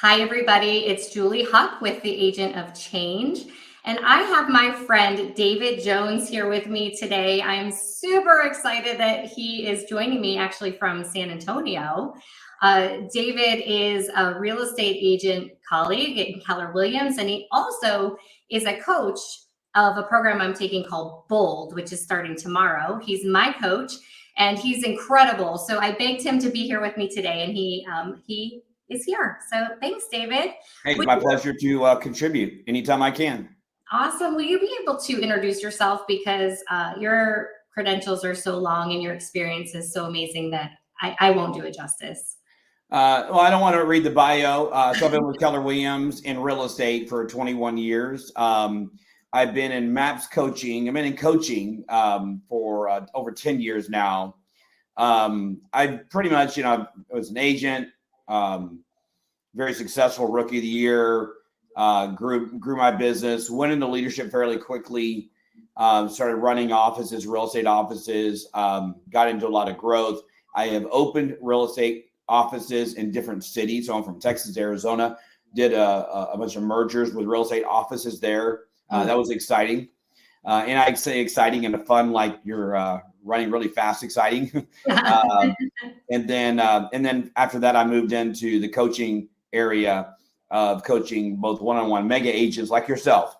Hi, everybody. It's Julie Huck with the Agent of Change. And I have my friend David Jones here with me today. I'm super excited that he is joining me actually from San Antonio. David is a real estate agent colleague at Keller Williams, and he also is a coach of a program I'm taking called Bold, which is starting tomorrow. He's my coach, and he's incredible. So I begged him to be here with me today, and he is here. So thanks, David. Hey, it's my pleasure to contribute anytime I can. Awesome. Will you be able to introduce yourself, because your credentials are so long and your experience is so amazing that I won't do it justice. Well, I don't want to read the bio. So I've been with Keller Williams in real estate for 21 years. I've been in MAPS coaching. I've been in coaching for over 10 years now. I pretty much, I was an agent, very successful rookie of the year, grew my business, went into leadership fairly quickly, started running offices, real estate offices, got into a lot of growth. I have opened real estate offices in different cities. So I'm from Texas, Arizona, did a bunch of mergers with real estate offices there. That was exciting. And I say exciting and fun, like you're running really fast, exciting. And then after that, I moved into the coaching area of coaching both one-on-one mega agents like yourself,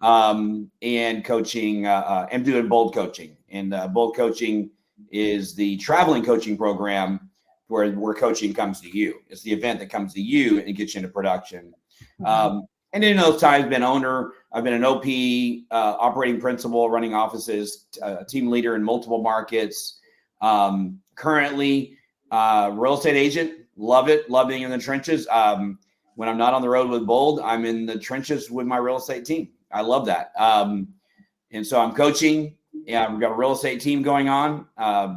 and coaching and doing Bold coaching. And Bold coaching is the traveling coaching program where coaching comes to you. It's the event that comes to you and gets you into production. And in those times, I've been owner. I've been an OP, operating principal, running offices, team leader in multiple markets. Currently, real estate agent. Love it. Love being in the trenches. When I'm not on the road with Bold, I'm in the trenches with my real estate team. I love that. And so I'm coaching. Yeah, we've got a real estate team going on,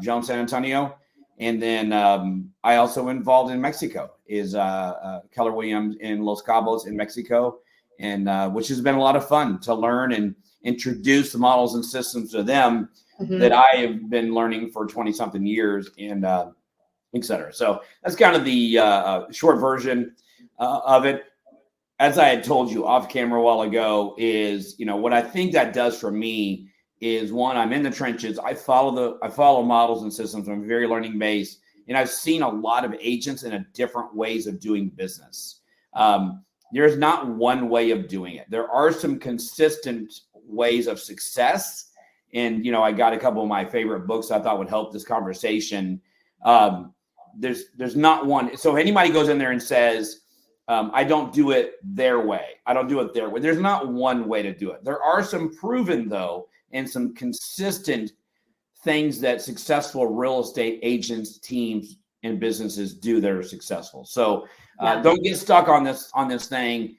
Jones, San Antonio. And then I also involved in Mexico is Keller Williams in Los Cabos in Mexico, and which has been a lot of fun to learn and introduce the models and systems to them that I have been learning for 20 something years, and et cetera. So that's kind of the short version of it. As I had told you off camera a while ago, is what I think that does for me is, one, I'm in the trenches. I follow models and systems. I'm very learning based, and I've seen a lot of agents in a different ways of doing business. There's not one way of doing it. There are some consistent ways of success, and I got a couple of my favorite books I thought would help this conversation. There's not one. So if anybody goes in there and says, I don't do it their way, I don't do it their way, there's not one way to do it. There are some proven, though, and some consistent things that successful real estate agents, teams, and businesses do that are successful. So don't get stuck on this thing.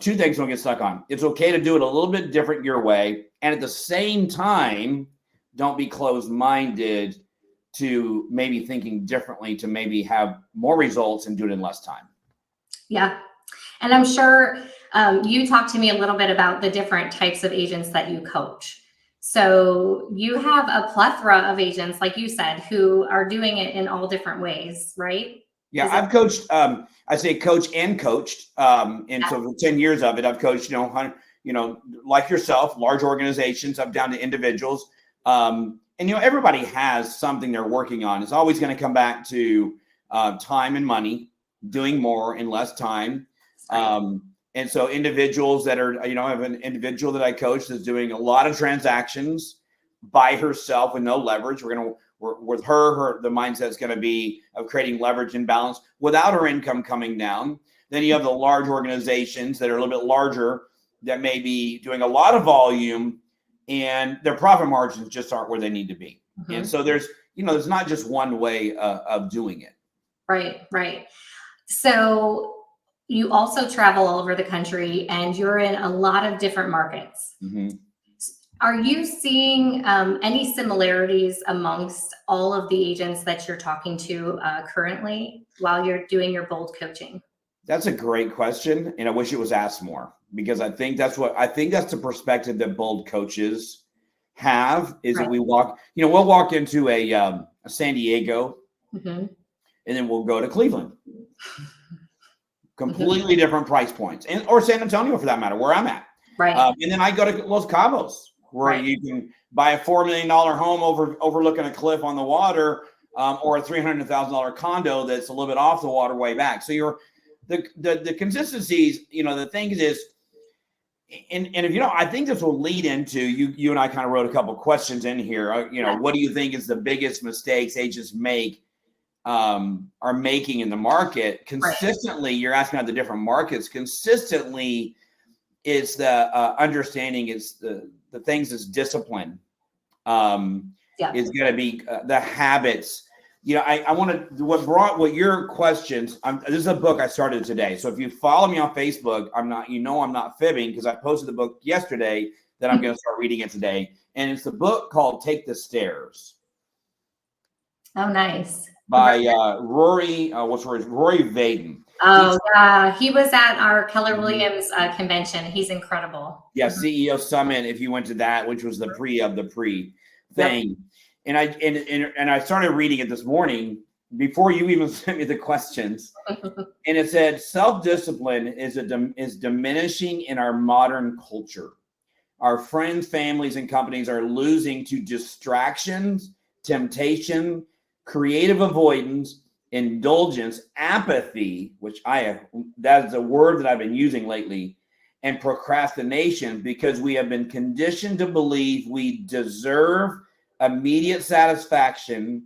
Two things don't get stuck on. It's okay to do it a little bit different your way. And at the same time, don't be closed-minded to maybe thinking differently to maybe have more results and do it in less time. Yeah. And I'm sure you talked to me a little bit about the different types of agents that you coach. So you have a plethora of agents, like you said, who are doing it in all different ways, right? Yeah, I've coached, I say coach and coached. And so for 10 yees of it, I've coached, like yourself, large organizations up down to individuals. And, everybody has something they're working on. It's always going to come back to time and money, doing more in less time. And so individuals that are, I have an individual that I coach that's doing a lot of transactions by herself with no leverage. With her, the mindset is going to be of creating leverage and balance without her income coming down. Then you have the large organizations that are a little bit larger that may be doing a lot of volume and their profit margins just aren't where they need to be. And so there's not just one way of doing it. Right. So you also travel all over the country, and you're in a lot of different markets. Are you seeing any similarities amongst all of the agents that you're talking to currently while you're doing your Bold coaching? That's a great question, and I wish it was asked more, because I think that's the perspective that Bold coaches have. Is that we'll walk into a San Diego, and then we'll go to Cleveland. completely different price points, or San Antonio for that matter, where I'm at. Right. And then I go to Los Cabos, where you can buy a $4 million home overlooking a cliff on the water, or a $300,000 condo that's a little bit off the waterway back. So the consistencies, the thing is, and if I think this will lead into you and I kind of wrote a couple of questions in here. What do you think is the biggest mistakes agents are making in the market consistently? You're asking about the different markets. Consistently, it's the understanding. It's the things is discipline. Is going to be the habits. I want to what your questions. This is a book I started today. So if you follow me on Facebook, I'm not fibbing, because I posted the book yesterday that I'm going to start reading it today, and it's a book called Take the Stairs. Oh, nice. By Rory Vaden. Oh, yeah. He was at our Keller Williams convention. He's incredible. Yeah, CEO Summit, if you went to that, which was the pre thing. And I started reading it this morning before you even sent me the questions. And it said, self-discipline is diminishing in our modern culture. Our friends, families, and companies are losing to distractions, temptation, creative avoidance, indulgence, apathy, that is a word that I've been using lately, and procrastination, because we have been conditioned to believe we deserve immediate satisfaction,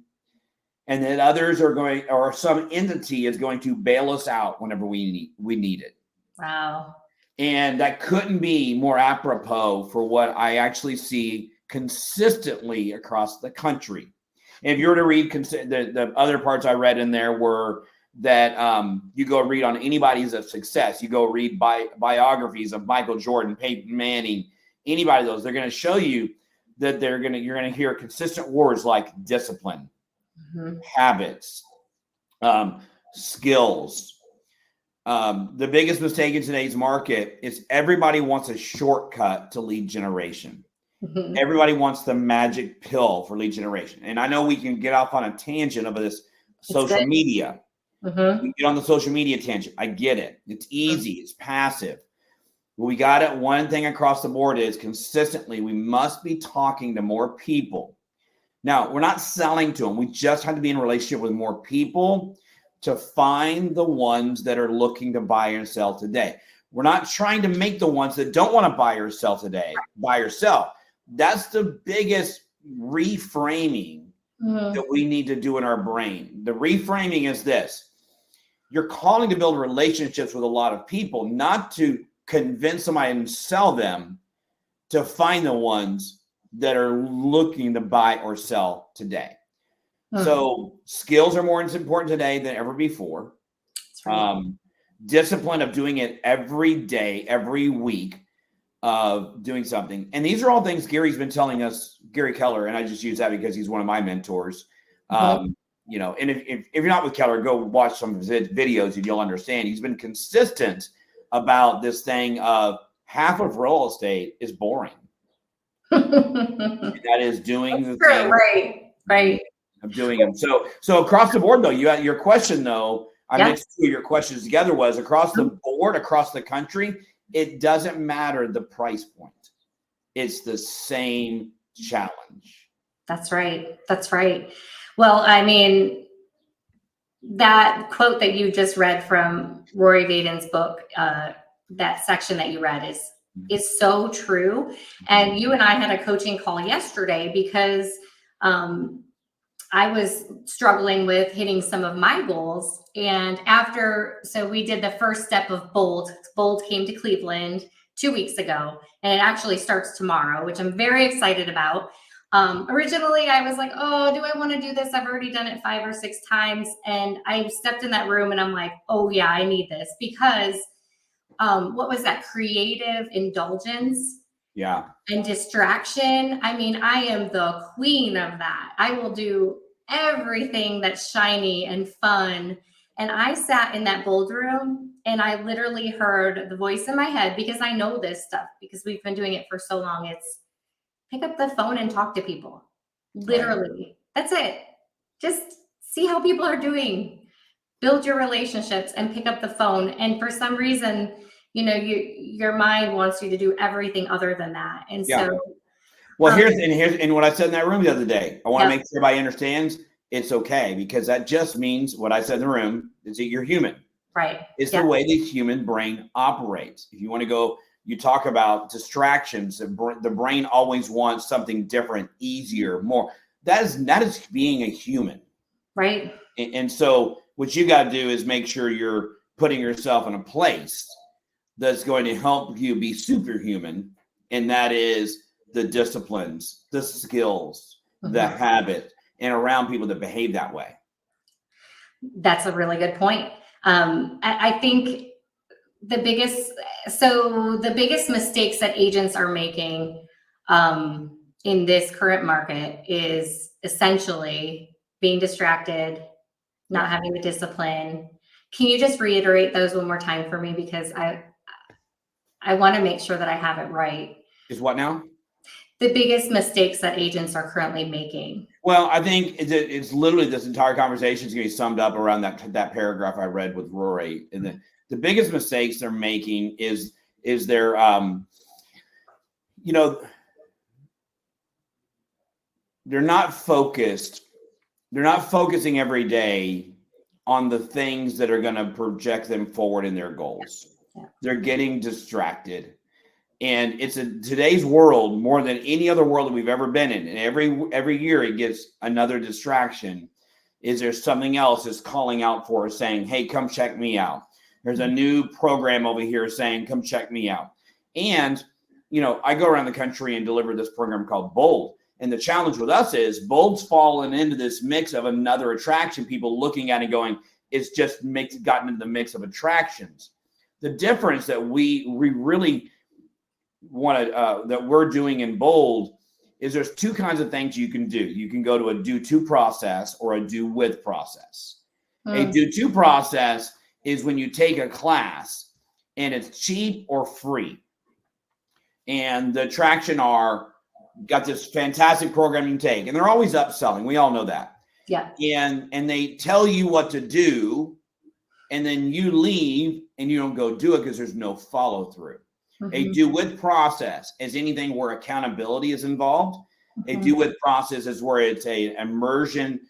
and that others are going, or some entity is going to bail us out whenever we need it. Wow. And that couldn't be more apropos for what I actually see consistently across the country. If you were to read the other parts I read in there were that you go read on anybody's of success. You go read biographies of Michael Jordan, Peyton Manning, anybody of those. They're going to show you that you're going to hear consistent words like discipline, habits, skills. The biggest mistake in today's market is everybody wants a shortcut to lead generation. Everybody wants the magic pill for lead generation. And I know we can get off on a tangent of this social media. We get on the social media tangent. I get it. It's easy. It's passive. But we got it. One thing across the board is consistently, we must be talking to more people. Now, we're not selling to them. We just have to be in a relationship with more people to find the ones that are looking to buy and sell today. We're not trying to make the ones that don't want to buy or sell today buy or sell. That's the biggest reframing that we need to do in our brain. The reframing is this. You're calling to build relationships with a lot of people, not to convince somebody and sell them, to find the ones that are looking to buy or sell today. So skills are more important today than ever before. Discipline of doing it every day, every week, of doing something. And these are all things Gary's been telling us, Gary Keller, and I just use that because he's one of my mentors. And if you're not with Keller, go watch some of his videos and you'll understand. He's been consistent about this thing of half of real estate is boring. That is doing the thing. Right. Of doing them. So across the board, though, your question, though, I mixed two of your questions together, was across the board, across the country, it doesn't matter the price point. It's the same challenge. That's right. Well, I mean, that quote that you just read from Rory Vaden's book, that section that you read is so true. And you and I had a coaching call yesterday because I was struggling with hitting some of my goals. And so we did the first step of Bold. Bold came to Cleveland 2 weeks ago, and it actually starts tomorrow, which I'm very excited about. Originally, I was like, oh, do I want to do this? I've already done it 5 or 6 times. And I stepped in that room and I'm like, oh yeah, I need this, because what was that? Creative indulgence. Yeah. And distraction. I mean, I am the queen of that. I will do everything that's shiny and fun. And I sat in that Bold room and I literally heard the voice in my head, because I know this stuff because we've been doing it for so long. It's pick up the phone and talk to people. Literally. Right. That's it. Just see how people are doing. build your relationships and pick up the phone. And for some reason, your mind wants you to do everything other than that. And Yeah. so, Well, here's what I said in that room the other day. I want to Yep. make sure everybody understands it's okay, because that just means what I said in the room is that you're human. right. It's the way the human brain operates. If you want to go, you talk about distractions. The brain always wants something different, easier, more. That is being a human. Right. And so what you got to do is make sure you're putting yourself in a place that's going to help you be superhuman. And that is the disciplines, the skills, the habit, and around people that behave that way. That's a really good point. I think the biggest mistakes that agents are making in this current market is essentially being distracted, not having the discipline. Can you just reiterate those one more time for me? Because I want to make sure that I have it right. Is what now? The biggest mistakes that agents are currently making. Well, I think it's literally this entire conversation is going to be summed up around that paragraph I read with Rory. And the biggest mistakes they're making is they're they're not focused. They're not focusing every day on the things that are going to project them forward in their goals. Yeah. They're getting distracted. And it's today's world, more than any other world that we've ever been in. And every year it gets another distraction. Is there something else that's calling out for us saying, hey, come check me out. There's a new program over here saying, come check me out. And, I go around the country and deliver this program called Bold. And the challenge with us is Bold's fallen into this mix of another attraction, people looking at it going, it's just gotten into the mix of attractions. The difference that we really want to that we're doing in Bold is there's two kinds of things you can do. You can go to a do to process or a do with process. A do to process is when you take a class and it's cheap or free. And the attraction got this fantastic program you can take, and they're always upselling. We all know that. Yeah. And they tell you what to do, and then you leave and you don't go do it because there's no follow through. A do with process is anything where accountability is involved. A do with process is where it's a immersion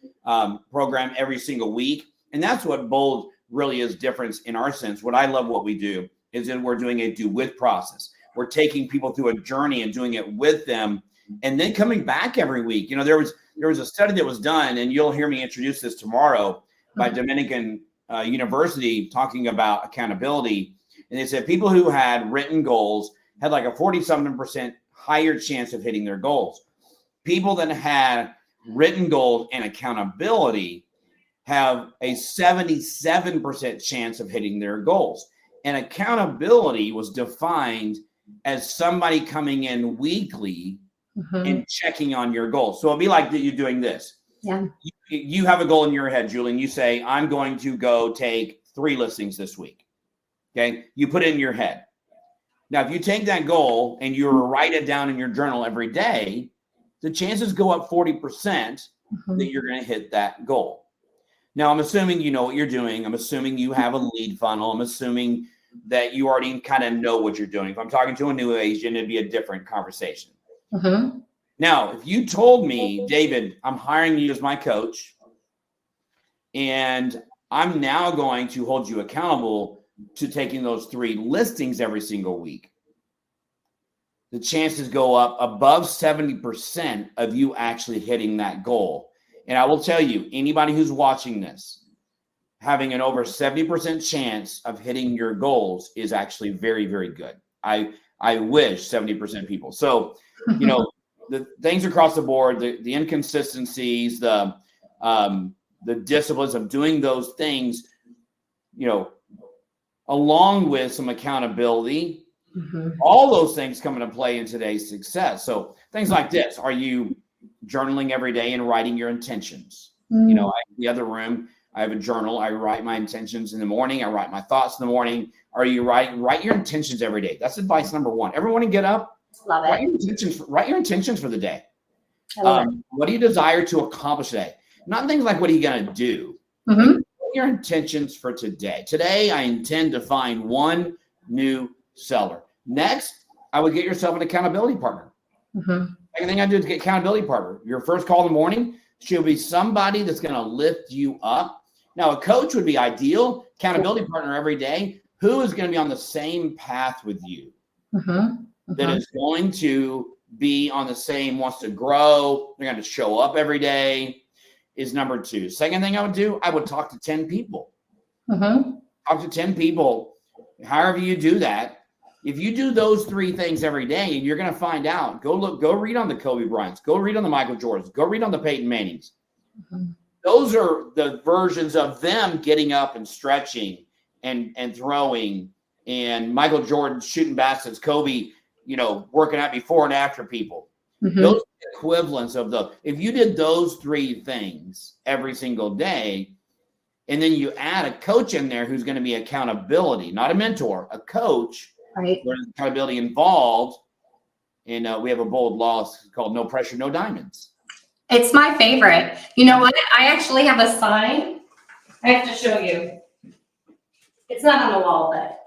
program every single week. And that's what Bold really is different in our sense. What I love what we do is that we're doing a do with process. We're taking people through a journey and doing it with them and then coming back every week. There was a study that was done, and you'll hear me introduce this tomorrow by Dominican University talking about accountability. And they said people who had written goals had like a 47% higher chance of hitting their goals. People that had written goals and accountability have a 77% chance of hitting their goals. And accountability was defined as somebody coming in weekly and checking on your goals. So it'll be like you doing this. Yeah. You have a goal in your head, Julie, and you say, I'm going to go take 3 listings this week. Okay, you put it in your head. Now, if you take that goal and you write it down in your journal every day, the chances go up 40% that you're going to hit that goal. Now, I'm assuming you know what you're doing. I'm assuming you have a lead funnel. I'm assuming that you already kind of know what you're doing. If I'm talking to a new agent, it'd be a different conversation. Now, if you told me, David, I'm hiring you as my coach, and I'm now going to hold you accountable to taking those 3 listings every single week, the chances go up above 70% of you actually hitting that goal. And I will tell you, anybody who's watching this, having an over 70% chance of hitting your goals is actually very, very good. I wish 70% people. So, the things across the board, the inconsistencies, the disciplines of doing those things, along with some accountability, all those things come into play in today's success. So things like this: are you journaling every day and writing your intentions? In the other room, I have a journal. I write my intentions in the morning. I write my thoughts in the morning. Are you write your intentions every day? That's advice number 1. Every morning, get up. Love it. Write your intentions for the day. I love it. What do you desire to accomplish today? Not things like what are you going to do? your intentions for today. Today, I intend to find one new seller. Next, I would get yourself an accountability partner. Second thing I do is get accountability partner. Your first call in the morning should be somebody that's going to lift you up. Now, a coach would be ideal. Accountability partner every day. Who is going to be on the same path with you? That is going to be on the same, wants to grow. They're going to show up every day is number two. Second thing I would do, I would talk to 10 people. Talk to 10 people. However you do that. If you do those three things every day, you're going to find out. Go read on the Kobe Bryants. Go read on the Michael Jordans. Go read on the Peyton Mannings. Those are the versions of them getting up and stretching and throwing, and Michael Jordan shooting baskets, Kobe, working out before and after people. Those are the equivalents of if you did those three things every single day, and then you add a coach in there who's going to be accountability, not a mentor, a coach, right? There's accountability involved. And we have a bold law called no pressure, no diamonds. It's my favorite. You know what? I actually have a sign. I have to show you. It's not on the wall, but.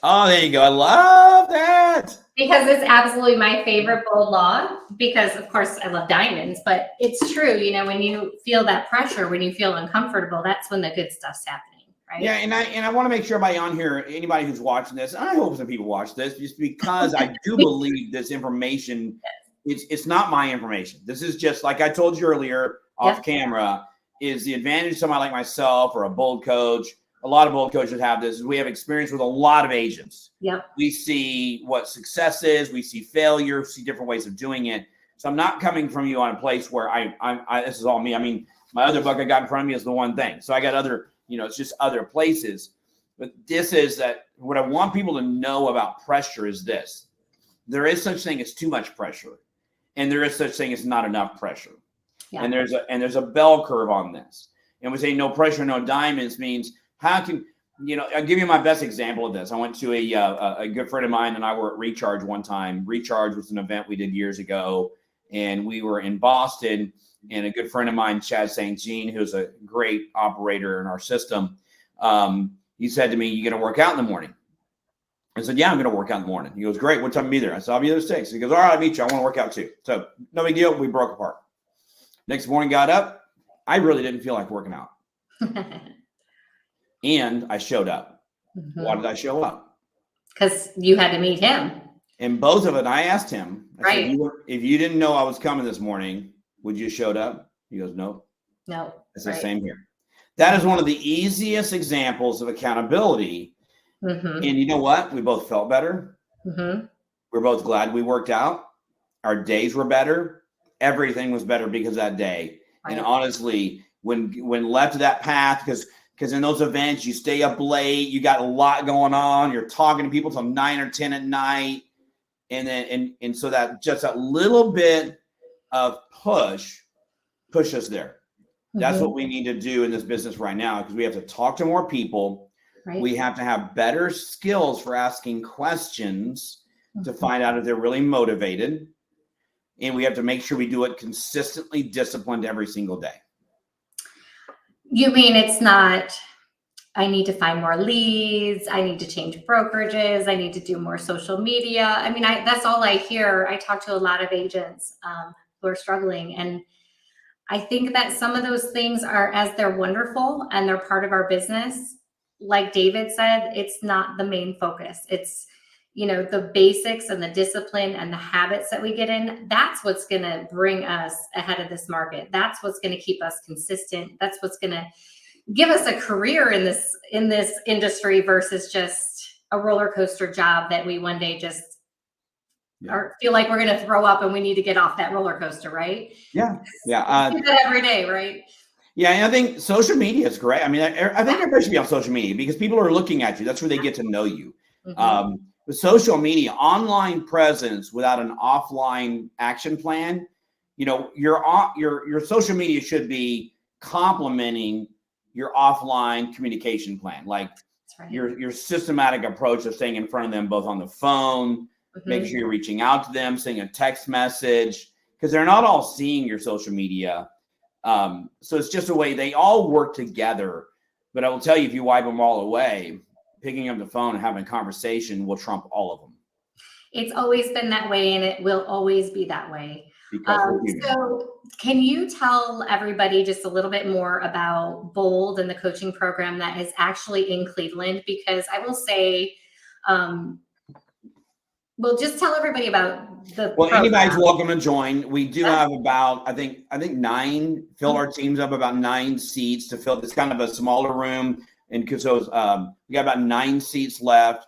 Oh, there you go. I love that. Because it's absolutely my favorite bold law, because of course I love diamonds, but it's true. When you feel that pressure, when you feel uncomfortable, that's when the good stuff's happening, right? Yeah. And I want to make sure everybody on here, anybody who's watching this, and I hope some people watch this, just because I do believe this information, it's not my information. This is just, like I told you earlier off camera, is the advantage of somebody like myself or a bold coach. A lot of bold coaches have this. We have experience with a lot of agents. We see what success is. We see failure. We see different ways of doing it. So I'm not coming from you on a place where I this is all me. I mean, my other book I got in front of me is the one thing. So I got other, it's just other places. But this is that what I want people to know about pressure is this. There is such thing as too much pressure, and there is such thing as not enough pressure. And there's a bell curve on this. And we say no pressure, no diamonds means, how can, I'll give you my best example of this. I went to a good friend of mine and I were at Recharge one time. Recharge was an event we did years ago, and we were in Boston, and a good friend of mine, Chad St. Jean, who's a great operator in our system, he said to me, "You going to work out in the morning?" I said, "Yeah, I'm going to work out in the morning." He goes, "Great. What time will you be there?" I said, "I'll be there at 6. He goes, "All right, I'll meet you. I want to work out too." So no big deal. We broke apart. Next morning, got up. I really didn't feel like working out. And I showed up. Why did I show up? Because you had to meet him. And both of it, I asked him, I said, if you didn't know I was coming this morning, would you have showed up? He goes, "No. No. It's the same here." That is one of the easiest examples of accountability. And you know what? We both felt better. We're both glad we worked out. Our days were better. Everything was better because of that day. And honestly, when left to that path, because in those events, you stay up late, you got a lot going on, you're talking to people till 9 or 10 at night. And then, and so that just that little bit of push us there. That's what we need to do in this business right now, because we have to talk to more people. We have to have better skills for asking questions to find out if they're really motivated. And we have to make sure we do it consistently, disciplined every single day. You mean it's not, I need to find more leads, I need to change brokerages, I need to do more social media. I mean, that's all I hear. I talk to a lot of agents who are struggling. And I think that some of those things are, as they're wonderful and they're part of our business, like David said, it's not the main focus. It's, the basics and the discipline and the habits that we get in, that's what's going to bring us ahead of this market. That's what's going to keep us consistent. That's what's going to give us a career in this industry versus just a roller coaster job that we one day just feel like we're going to throw up and we need to get off that roller coaster, right? Yeah. Yeah. We do that every day, right? Yeah. And I think social media is great. I mean, I think everybody should be on social media because people are looking at you. That's where they get to know you. With social media, online presence without an offline action plan, your social media should be complementing your offline communication plan, like your systematic approach of staying in front of them, both on the phone, making sure you're reaching out to them, sending a text message, because they're not all seeing your social media. So it's just a way they all work together But I will tell you, if you wipe them all away, picking up the phone and having a conversation will trump all of them. It's always been that way, and it will always be that way. Because we're human. So can you tell everybody just a little bit more about Bold and the coaching program that is actually in Cleveland? Because I will say, well, just tell everybody about the Well, program. anybody's welcome to join. We do have about, I think 9, fill our teams up about 9 seats to fill. It's kind of a smaller room. And because we got about 9 seats left.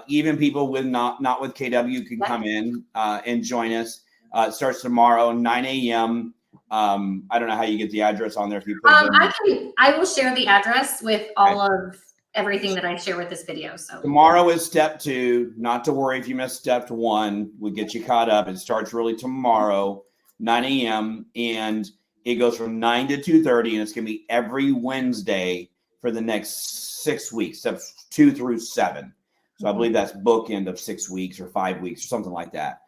Even people with not with KW can come in and join us. It starts tomorrow, 9 a.m. I don't know how you get the address on there. If you put I will share the address with all of everything that I share with this video. So tomorrow is step 2. Not to worry if you missed step 1. We'll get you caught up. It starts really tomorrow, 9 a.m. And it goes from 9 to 2:30, and it's going to be every Wednesday for the next 6 weeks, steps 2 through 7. So I believe that's bookend of 6 weeks or 5 weeks or something like that.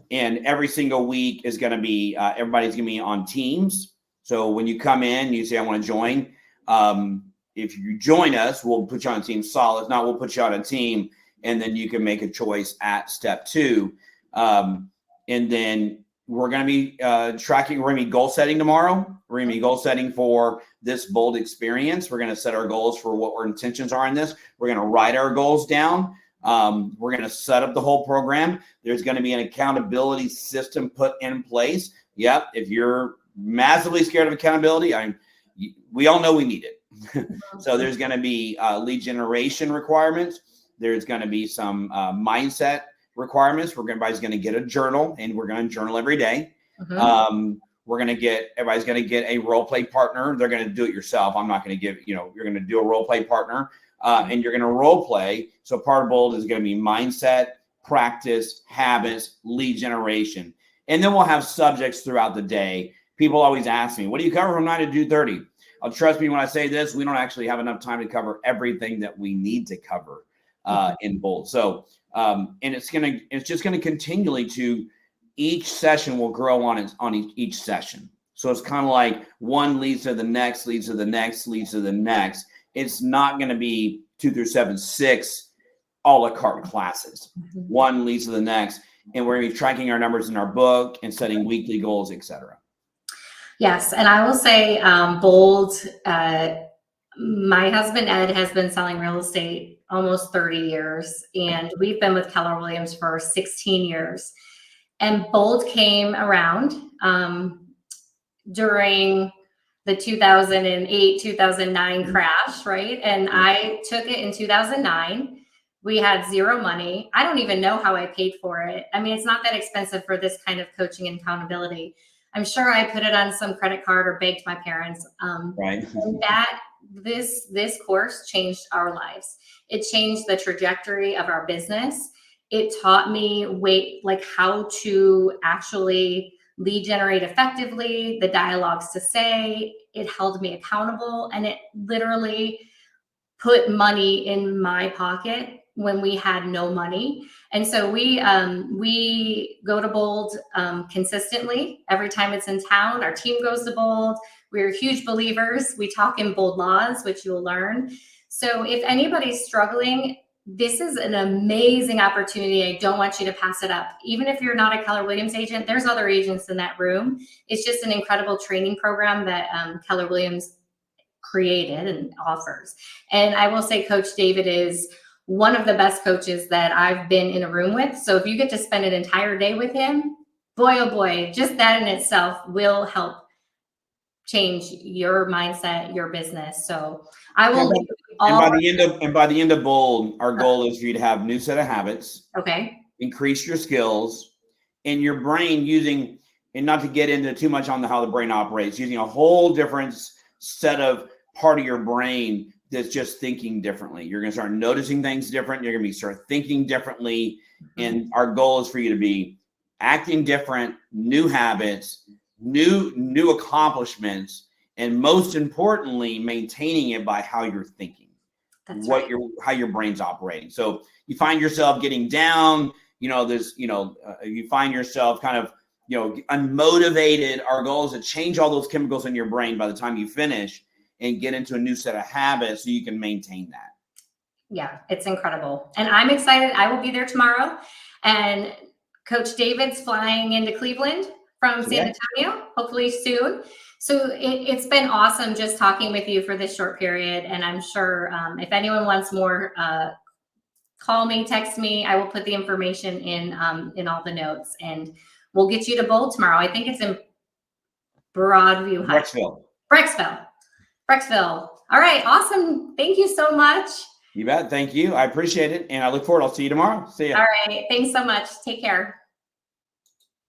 And every single week is going to be, everybody's going to be on teams. So when you come in, you say, I want to join. If you join us, we'll put you on a team solid. If not, we'll put you on a team, and then you can make a choice at step 2. And then we're going to be tracking. We're going to be goal setting tomorrow. We're going to be goal setting for this Bold experience. We're going to set our goals for what our intentions are in this. We're going to write our goals down. We're going to set up the whole program. There's going to be an accountability system put in place. Yep. If you're massively scared of accountability, we all know we need it. So there's going to be lead generation requirements. There's going to be some mindset requirements. Everybody's going to get a journal, and we're going to journal every day. Everybody's going to get a role play partner. They're going to do it yourself. I'm not going to give, you're going to do a role play partner, and you're going to role play. So part of Bold is going to be mindset, practice, habits, lead generation. And then we'll have subjects throughout the day. People always ask me, what do you cover from 9 to 2:30? Trust me when I say this, we don't actually have enough time to cover everything that we need to cover in Bold. So, and it's just going to continually each session will grow on each session. So it's kind of like one leads to the next, leads to the next, leads to the next. It's not going to be 2 through 7, 6 a la carte classes. One leads to the next. And we're going to be tracking our numbers in our book and setting weekly goals, etc. Yes. And I will say Bold, my husband, Ed, has been selling real estate almost 30 years. And we've been with Keller Williams for 16 years. And Bold came around during the 2008, 2009 crash, right? And I took it in 2009. We had zero money. I don't even know how I paid for it. I mean, it's not that expensive for this kind of coaching and accountability. I'm sure I put it on some credit card or begged my parents. Right. This course changed our lives. It changed the trajectory of our business. It taught me how to actually lead generate effectively, the dialogues to say. It held me accountable, and it literally put money in my pocket when we had no money. And so we go to Bold consistently every time it's in town. Our team goes to Bold. We're huge believers. We talk in Bold laws, which you'll learn. So if anybody's struggling, this is an amazing opportunity. I don't want you to pass it up. Even if you're not a Keller Williams agent, there's other agents in that room. It's just an incredible training program that Keller Williams created and offers. And I will say Coach David is one of the best coaches that I've been in a room with. So if you get to spend an entire day with him, boy, oh boy, just that in itself will help change your mindset, your business. So I will. And by the end of Bold, our goal is for you to have a new set of habits. Okay. Increase your skills, and your brain using, and not to get into too much on how the brain operates, using a whole different set of part of your brain that's just thinking differently. You're going to start noticing things different. You're going to start thinking differently. And our goal is for you to be acting different, new habits, new accomplishments, and most importantly, maintaining it by how you're thinking. How your brain's operating. So you find yourself getting down, you find yourself kind of, unmotivated. Our goal is to change all those chemicals in your brain by the time you finish. and get into a new set of habits so you can maintain that. Yeah, it's incredible. And I'm excited. I will be there tomorrow. And Coach David's flying into Cleveland from San Antonio, hopefully soon. So it's been awesome just talking with you for this short period. And I'm sure if anyone wants more, call me, text me. I will put the information in all the notes, and we'll get you to bowl tomorrow. I think it's in Broadview Heights. Brecksville. All right. Awesome. Thank you so much. You bet. Thank you. I appreciate it. And I look forward. I'll see you tomorrow. See ya. All right. Thanks so much. Take care.